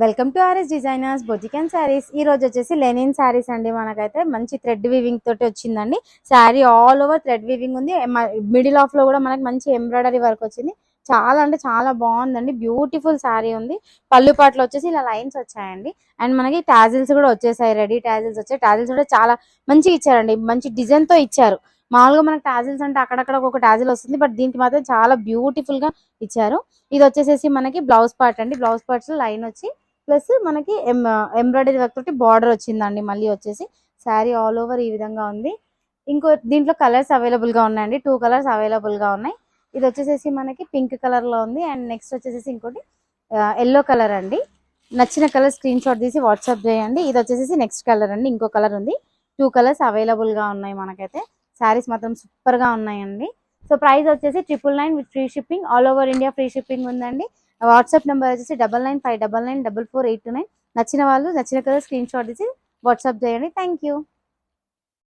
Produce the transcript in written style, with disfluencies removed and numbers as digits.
Welcome to RS designers boutique and saris. ఈ రోజు వచ్చేసి లెనిన్ శారీస్ అండి. మనకైతే మంచి థ్రెడ్ వీవింగ్ తోటి వచ్చిందండి. Sari all over thread weaving ఉంది. మిడిల్ ఆఫ్ లో కూడా మనకి మంచి ఎంబ్రాయిడరీ వర్క్ వచ్చింది. చాలా అంటే చాలా బాగుందండి. బ్యూటిఫుల్ శారీ ఉంది. పళ్ళు పాటలు వచ్చేసి ఇలా లైన్స్ వచ్చాయండి. అండ్ మనకి టాజిల్స్ కూడా వచ్చేసాయి. రెడీ టాజిల్స్ వచ్చాయి. టాజిల్స్ కూడా చాలా మంచిగా ఇచ్చారండి. మంచి డిజైన్ తో ఇచ్చారు. మామూలుగా మనకి టాజిల్స్ అంటే అక్కడక్కడ ఒక టాజిల్ వస్తుంది. బట్ దీనికి మాత్రం చాలా బ్యూటిఫుల్ గా ఇచ్చారు. ఇది వచ్చేసేసి మనకి బ్లౌజ్ పార్ట్ అండి. బ్లౌజ్ పార్ట్స్ లైన్ వచ్చి ప్లస్ మనకి ఎంబ్రాయిడరీ వర్క్ తోటి బార్డర్ వచ్చిందండి. మళ్ళీ వచ్చేసి శారీ ఆల్ ఓవర్ ఈ విధంగా ఉంది. ఇంకో దీంట్లో కలర్స్ అవైలబుల్ గా ఉన్నాయండి. 2 కలర్స్ అవైలబుల్ గా ఉన్నాయి. ఇది వచ్చేసేసి మనకి పింక్ కలర్ లో ఉంది. అండ్ నెక్స్ట్ వచ్చేసేసి ఇంకోటి ఎల్లో కలర్ అండి. నచ్చిన కలర్ స్క్రీన్ షాట్ తీసి వాట్సాప్ చేయండి. ఇది వచ్చేసేసి నెక్స్ట్ కలర్ అండి. ఇంకో కలర్ ఉంది. 2 కలర్స్ అవైలబుల్ గా ఉన్నాయి. మనకైతే శారీస్ మాత్రం సూపర్ గా ఉన్నాయండి. సో ప్రైస్ వచ్చేసి 999 with free shipping. All over India free shipping ఉందండి. వాట్సాప్ నెంబర్ వచ్చేసి 9959944829. నచ్చిన వాళ్ళు నచ్చిన కలర్ స్క్రీన్ షాట్ తీసి వాట్సాప్ చేయండి. Thank you.